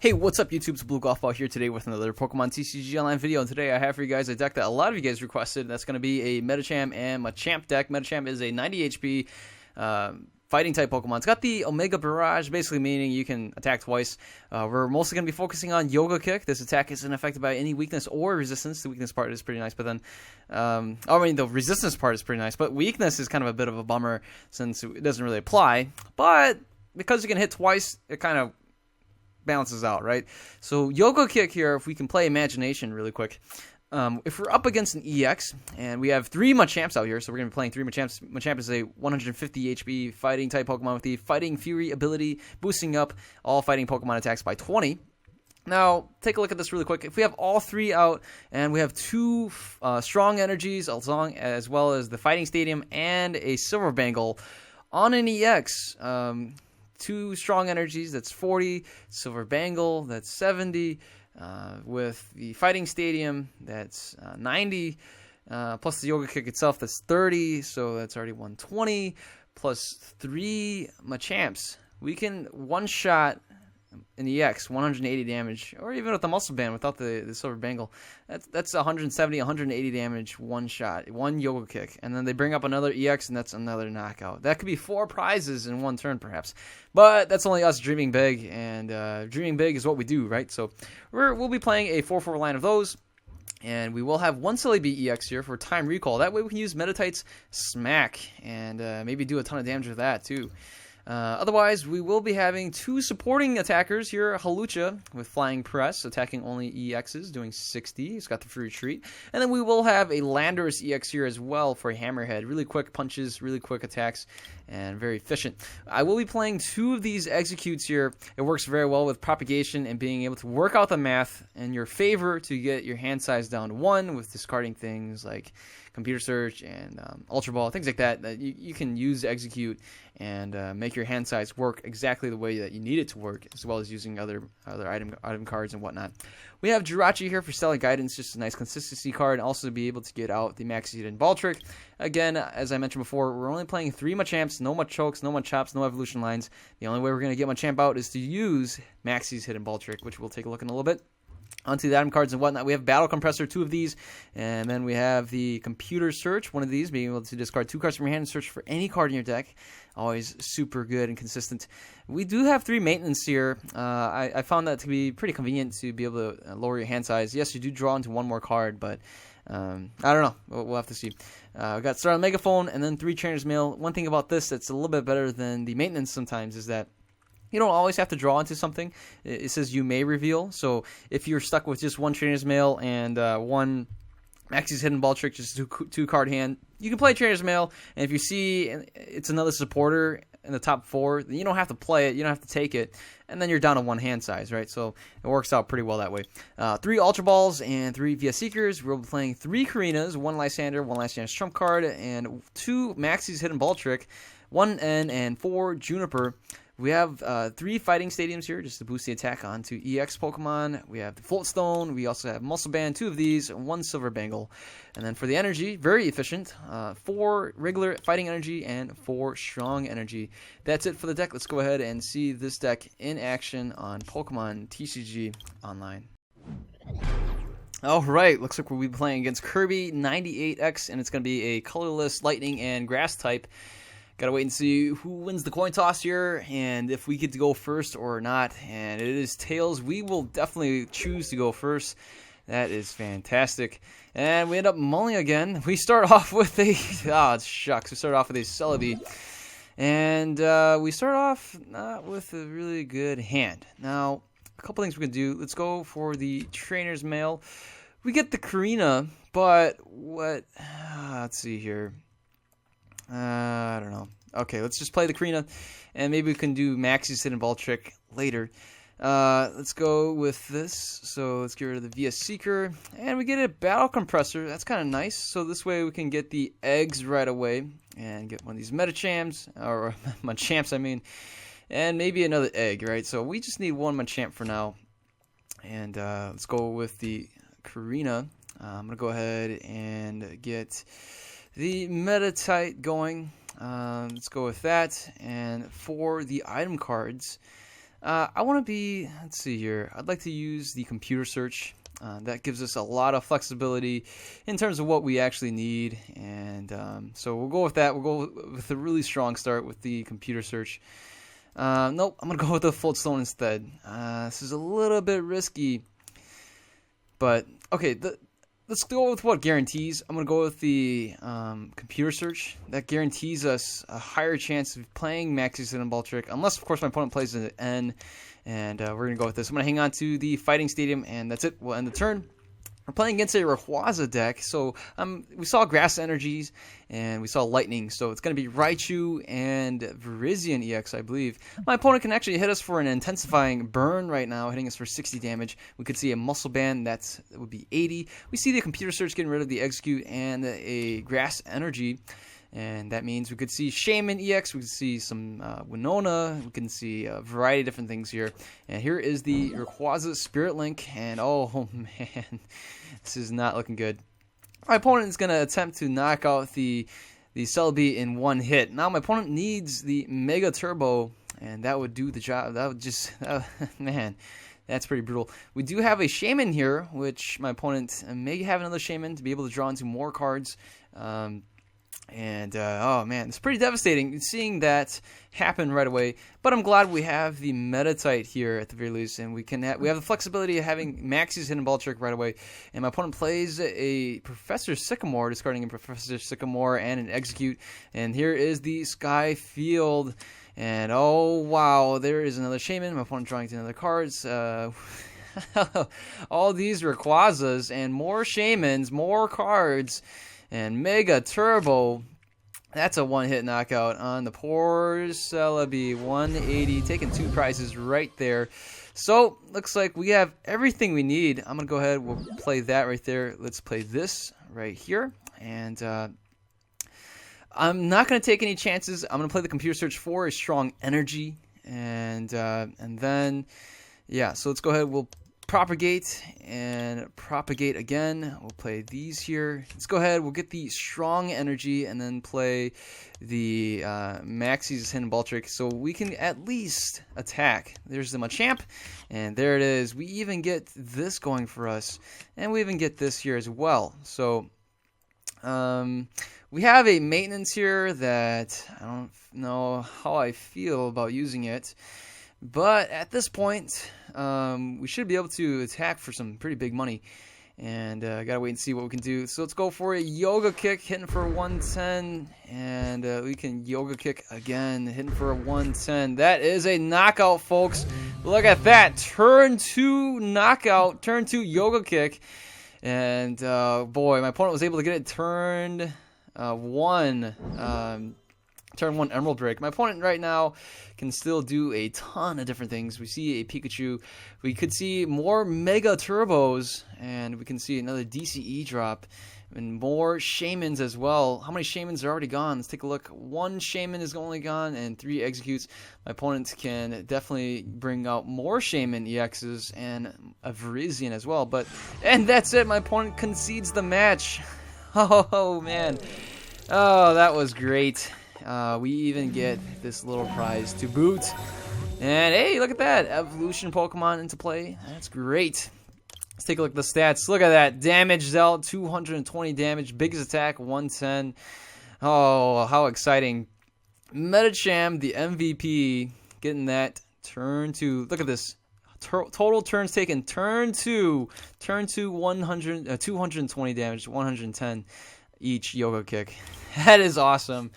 Hey, what's up YouTube? It's Blue Golf Ball here today with another Pokemon TCG Online video, and today I have for you guys a deck that a lot of you guys requested. That's going to be a Medicham and Machamp deck. Medicham is a 90 HP fighting type Pokemon. It's got the Omega Barrage, basically meaning you can attack twice. We're mostly going to be focusing on Yoga Kick. This attack isn't affected by any weakness or resistance. The weakness part is pretty nice, but then, the resistance part is pretty nice, but weakness is kind of a bit of a bummer since it doesn't really apply. But because you can hit twice, it kind of balances out, right? So Yoga Kick here, if we can play Imagination really quick. If we're up against an EX, and we have 3 Machamps out here, so we're going to be playing 3 Machamps. Machamp is a 150 HP fighting type Pokemon with the Fighting Fury ability, boosting up all fighting Pokemon attacks by 20. Now, take a look at this really quick. If we have all 3 out, and we have 2 strong energies, as well as the Fighting Stadium and a Silver Bangle on an EX, 2 strong energies, that's 40, Silver Bangle, that's 70, with the Fighting Stadium, that's 90, plus the Yoga Kick itself, that's 30, so that's already 120, plus 3 Machamps. We can one-shot an EX, 180 damage, or even with the Muscle Band without the Silver Bangle. That's 170, 180 damage, one shot, 1 Yoga Kick. And then they bring up another EX, and that's another knockout. That could be 4 prizes in one turn, perhaps. But that's only us dreaming big, and dreaming big is what we do, right? So we'll be playing a 4-4 line of those. And we will have 1 Celebi EX here for Time Recall. That way we can use Meditite's Smack, and maybe do a ton of damage with that, too. Otherwise, we will be having 2 supporting attackers here. Hawlucha with Flying Press, attacking only EXs, doing 60. He's got the free retreat. And then we will have a Landorus EX here as well for a Hammerhead. Really quick punches, really quick attacks, and very efficient. I will be playing 2 of these Executes here. It works very well with Propagation and being able to work out the math in your favor to get your hand size down to 1 with discarding things like Computer Search and Ultra Ball, things like that you can use Execute and make your hand size work exactly the way that you need it to work, as well as using other item cards and whatnot. We have Jirachi here for Stellar Guidance, just a nice consistency card, and also to be able to get out the Maxi Hidden Ball Trick. Again, as I mentioned before, we're only playing 3 Machamps, no Machokes, no Machops, no Evolution Lines. The only way we're going to get Machamp out is to use Maxi's Hidden Ball Trick, which we'll take a look in a little bit. Onto the item cards and whatnot, we have Battle Compressor, 2 of these, and then we have the Computer Search, 1 of these, being able to discard 2 cards from your hand and search for any card in your deck. Always super good and consistent. We do have 3 Maintenance here. I found that to be pretty convenient to be able to lower your hand size. Yes, you do draw into 1 more card, but I don't know. We'll have to see. We got Star Megaphone, and then 3 Trainer's Mail. One thing about this that's a little bit better than the Maintenance sometimes is that you don't always have to draw into something. It says you may reveal. So if you're stuck with just 1 Trainer's Mail and 1 Maxi's Hidden Ball Trick, just 2 card hand, you can play Trainer's Mail. And if you see it's another supporter in the top 4, then you don't have to play it. You don't have to take it. And then you're down to 1 hand size, right? So it works out pretty well that way. 3 Ultra Balls and 3 VS Seekers. We'll be playing 3 Karinas, 1 Lysander, 1 Lysander's Trump card, and 2 Maxi's Hidden Ball Trick, 1 N, and 4 Juniper. We have 3 Fighting Stadiums here just to boost the attack onto EX Pokemon. We have the Float Stone. We also have Muscle Band, 2 of these, 1 Silver Bangle. And then for the energy, very efficient, 4 regular Fighting Energy and 4 Strong Energy. That's it for the deck. Let's go ahead and see this deck in action on Pokemon TCG Online. Alright, looks like we'll be playing against Kirby 98X, and it's going to be a colorless Lightning and Grass type. Gotta wait and see who wins the coin toss here, and if we get to go first or not. And it is tails. We will definitely choose to go first. That is fantastic. And we end up mulling again. We start off with a... shucks. We start off with a Celebi. And we start off not with a really good hand. Now, a couple things we can do. Let's go for the Trainer's Mail. We get the Karina, but what... let's see here. I don't know. Okay, let's just play the Karina, and maybe we can do Maxi's Hidden Ball Trick later. Let's go with this. So let's get rid of the VS Seeker, and we get a Battle Compressor. That's kind of nice. So this way we can get the eggs right away and get one of these Medichamps, or Machamps, I mean, and maybe another egg, right? So we just need 1 Machamp for now, and let's go with the Karina. I'm gonna go ahead and get the Meditite going. Let's go with that. And for the item cards, I want to be, let's see here, I'd like to use the computer search. That gives us a lot of flexibility in terms of what we actually need, and so we'll go with that. We'll go with a really strong start with the computer search. Nope, I'm going to go with the Fold Stone instead. This is a little bit risky, but okay, let's go with what guarantees. I'm going to go with the computer search. That guarantees us a higher chance of playing Maxi's hidden ball trick, unless, of course, my opponent plays an N, and we're going to go with this. I'm going to hang on to the Fighting Stadium, and that's it. We'll end the turn. We're playing against a Rayquaza deck, so we saw Grass Energies, and we saw Lightning, so it's going to be Raichu and Virizion EX, I believe. My opponent can actually hit us for an Intensifying Burn right now, hitting us for 60 damage. We could see a Muscle Band, that would be 80. We see the Computer Search getting rid of the Execute and a Grass Energy. And that means we could see Shaman EX, we could see some Winona, we can see a variety of different things here. And here is the Rayquaza Spirit Link, and oh man, this is not looking good. My opponent is going to attempt to knock out the Celebi in one hit. Now my opponent needs the Mega Turbo, and that would do the job. That would just, man, that's pretty brutal. We do have a Shaman here, which my opponent may have another Shaman to be able to draw into more cards. Oh man, it's pretty devastating seeing that happen right away. But I'm glad we have the Meditite here at the very least, and we have the flexibility of having Maxi's hidden ball trick right away. And my opponent plays a Professor Sycamore, discarding a Professor Sycamore and an Execute. And here is the Sky Field, and oh wow, there is another Shaman. My opponent drawing to another cards. All these Rayquazas and more Shamans, more cards. And Mega Turbo, that's a one-hit knockout on the poor Celebi. 180, taking 2 prizes right there. So, looks like we have everything we need. I'm going to go ahead, we'll play that right there. Let's play this right here. And I'm not going to take any chances. I'm going to play the Computer Search for a strong energy. And then, yeah, so let's go ahead, we'll propagate and propagate again. We'll play these here. Let's go ahead, we'll get the strong energy and then play the Maxi's hidden ball trick so we can at least attack. There's the Machamp, and there it is. We even get this going for us, and we even get this here as well. So we have a maintenance here that I don't know how I feel about using it. But at this point, we should be able to attack for some pretty big money. And gotta wait and see what we can do. So let's go for a Yoga Kick, hitting for 110. And we can Yoga Kick again, hitting for a 110. That is a knockout, folks. Look at that. Turn 2 knockout, turn 2 Yoga Kick. And boy, my opponent was able to get it turned 1. Turn 1 Emerald Break. My opponent right now can still do a ton of different things. We see a Pikachu. We could see more Mega Turbos, and we can see another DCE drop, and more Shamans as well. How many Shamans are already gone? Let's take a look. 1 Shaman is only gone, and 3 Executes. My opponent can definitely bring out more Shaman EXs and a Virizion as well. And that's it. My opponent concedes the match. Oh, man. Oh, that was great. We even get this little prize to boot. And hey, look at that. Evolution Pokemon into play. That's great. Let's take a look at the stats. Look at that. Damage dealt, 220 damage. Biggest attack, 110. Oh, how exciting. Medicham, the MVP, getting that turn 2. Look at this. Total turns taken. Turn 2. Turn 2, 220 damage, 110 each Yoga Kick. That is awesome.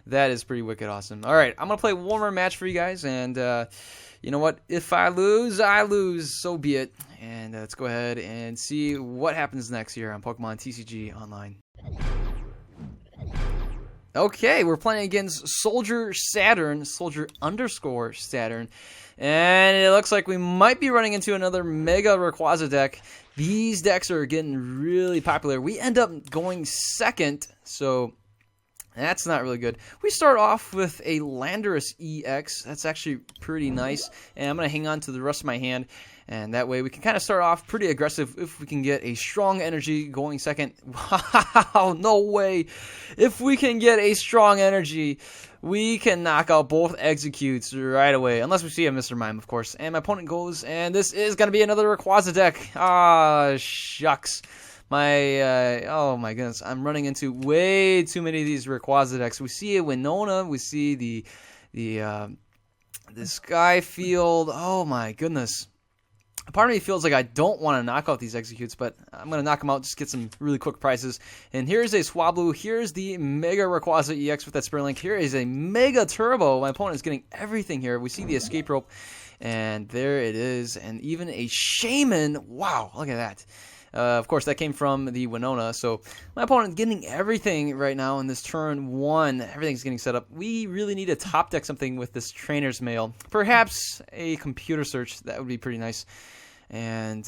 That is pretty wicked awesome. All right, I'm going to play one more match for you guys, and you know what? If I lose, I lose. So be it. And let's go ahead and see what happens next here on Pokemon TCG Online. Okay, we're playing against Soldier Saturn, Soldier_Saturn, and it looks like we might be running into another Mega Rayquaza deck. These decks are getting really popular. We end up going second, so that's not really good. We start off with a Landorus EX. That's actually pretty nice. And I'm going to hang on to the rest of my hand. And that way we can kind of start off pretty aggressive if we can get a strong energy going second. Wow, no way. If we can get a strong energy, we can knock out both executes right away. Unless we see a Mr. Mime, of course. And my opponent goes, and this is going to be another Rayquaza deck. Ah, shucks. Oh my goodness. I'm running into way too many of these Rayquaza decks. We see a Winona. We see the Skyfield. Oh my goodness. Part of me feels like I don't want to knock out these executes, but I'm going to knock them out, just get some really quick prices. And here's a Swablu. Here's the Mega Rayquaza EX with that Spring Link. Here is a Mega Turbo. My opponent is getting everything here. We see the Escape Rope, and there it is. And even a Shaman. Wow, look at that. Of course, that came from the Winona. So my opponent getting everything right now in this turn 1. Everything's getting set up. We really need to top deck something with this Trainer's Mail. Perhaps a Computer Search. That would be pretty nice. And,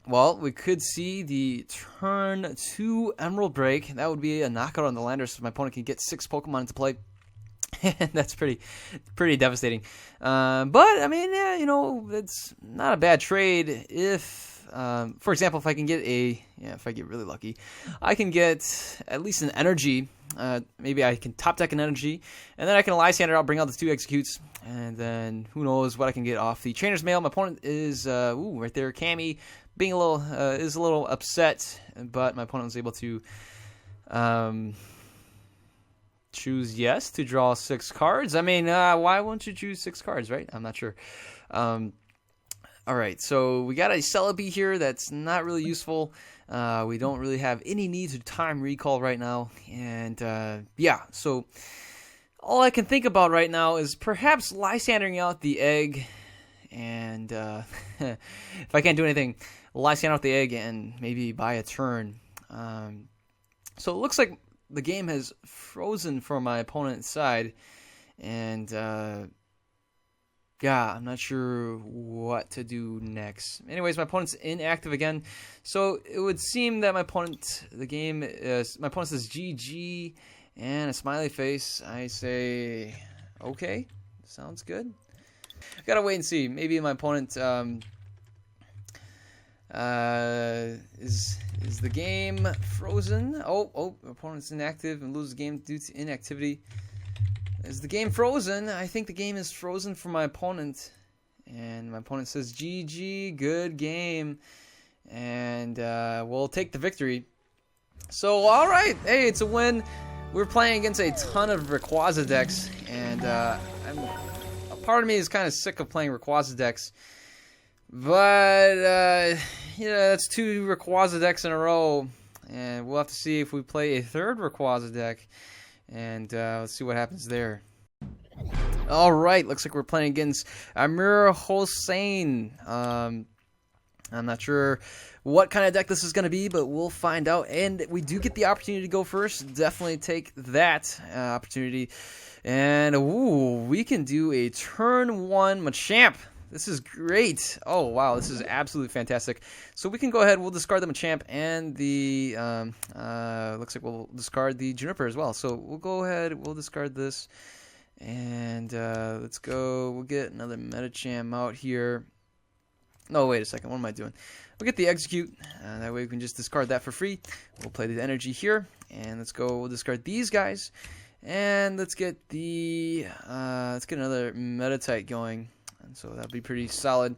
well, we could see the turn 2 Emerald Break. That would be a knockout on the lander, so my opponent can get 6 Pokemon into play. And that's pretty devastating. But, I mean, yeah, you know, it's not a bad trade if... for example, if I can get if I get really lucky, I can get at least an energy. Maybe I can top deck an energy, and then I can Lysander out, bring out the 2 executes, and then who knows what I can get off the Trainer's Mail. My opponent is right there, Cammy, being a little upset, but my opponent was able to choose yes to draw 6 cards. I mean, why won't you choose 6 cards, right? I'm not sure. Alright, so we got a Celebi here that's not really useful. We don't really have any need to time recall right now. And yeah, so all I can think about right now is perhaps Lysandering out the egg. And if I can't do anything, Lysander out the egg and maybe buy a turn. So it looks like the game has frozen for my opponent's side. And... yeah, I'm not sure what to do next. Anyways, my opponent's inactive again. So it would seem that my opponent says GG and a smiley face. I say, okay, sounds good. Gotta wait and see. Maybe my opponent is the game frozen? Oh, opponent's inactive and loses the game due to inactivity. Is the game frozen? I think the game is frozen for my opponent. And my opponent says, GG, good game. And we'll take the victory. So, alright. Hey, it's a win. We're playing against a ton of Rayquaza decks. And a part of me is kind of sick of playing Rayquaza decks. But, yeah, that's 2 Rayquaza decks in a row. And we'll have to see if we play a 3rd Rayquaza deck. And let's see what happens there. Alright, looks like we're playing against Amir Hossein. I'm not sure what kind of deck this is going to be, but we'll find out. And we do get the opportunity to go first. Definitely take that opportunity. And, ooh, we can do a turn 1 Machamp. This is great. Oh, wow, this is absolutely fantastic. So we can go ahead, we'll discard the Machamp and the, looks like we'll discard the Juniper as well. So we'll go ahead, we'll discard this. And let's go, we'll get another Medicham out here. No, wait a second, what am I doing? We'll get the Execute, that way we can just discard that for free. We'll play the energy here, and let's go, we'll discard these guys. And let's get another Meditite going. And so that'll be pretty solid.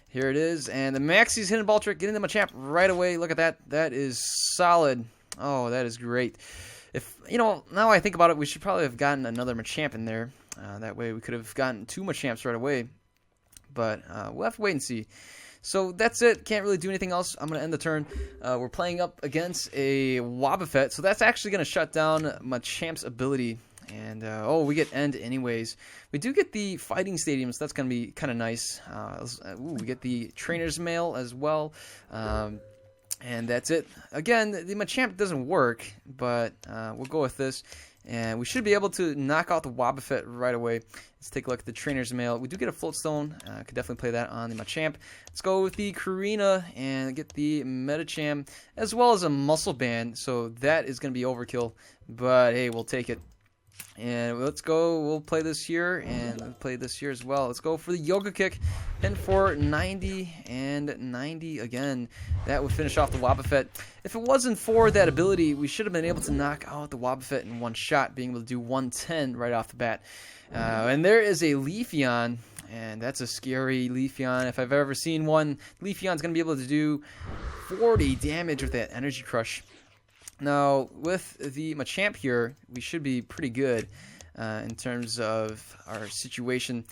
Here it is. And the Maxi's Hidden Ball Trick, getting the Machamp right away. Look at that. That is solid. Oh, that is great. If, you know, now I think about it, we should probably have gotten another Machamp in there. That way we could have gotten 2 Machamps right away. But we'll have to wait and see. So that's it. Can't really do anything else. I'm going to end the turn. We're playing up against a Wobbuffet. So that's actually going to shut down Machamp's ability. And, oh, we get End anyways. We do get the Fighting Stadium, so that's going to be kind of nice. We get the Trainer's Mail as well. And that's it. Again, the Machamp doesn't work, but we'll go with this. And we should be able to knock out the Wobbuffet right away. Let's take a look at the Trainer's Mail. We do get a Floatstone. Could definitely play that on the Machamp. Let's go with the Karina and get the Medicham, as well as a Muscle Band. So that is going to be overkill, but hey, we'll take it. And let's go. We'll play this here, and we'll play this here as well. Let's go for the Yoga Kick. And for 90 and 90 again. That would finish off the Wobbuffet. If it wasn't for that ability, we should have been able to knock out the Wobbuffet in one shot, being able to do 110 right off the bat. And there is a Leafeon, and that's a scary Leafeon. If I've ever seen one, Leafeon's going to be able to do 40 damage with that Energy Crush. Now, with the Machamp here, we should be pretty good in terms of our situation.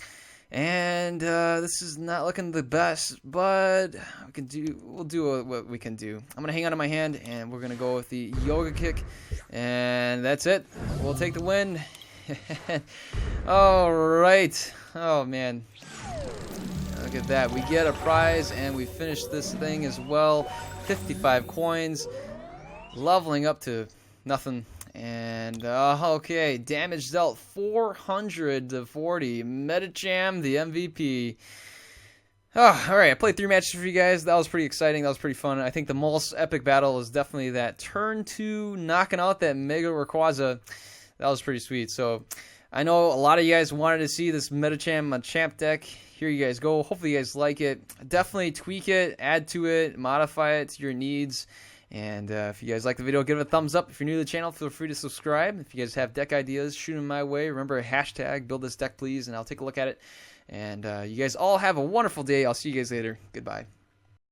And this is not looking the best, but we'll do what we can do. I'm going to hang on to my hand, and we're going to go with the Yoga Kick. And that's it. We'll take the win. All right. Oh, man. Look at that. We get a prize, and we finish this thing as well. 55 coins. Leveling up to nothing. And okay, damage dealt 400 to 40. Medicham, the MVP. Oh, all right, I played 3 matches for you guys. That was pretty exciting. That was pretty fun. I think the most epic battle was definitely that turn 2 knocking out that Mega Rayquaza. That was pretty sweet. So I know a lot of you guys wanted to see this Medicham Machamp deck. Here you guys go. Hopefully you guys like it. Definitely tweak it, add to it, modify it to your needs. And if you guys like the video, give it a thumbs up. If you're new to the channel, feel free to subscribe. If you guys have deck ideas, shoot them my way. Remember, hashtag build this deck, please, and I'll take a look at it. And you guys all have a wonderful day. I'll see you guys later. Goodbye.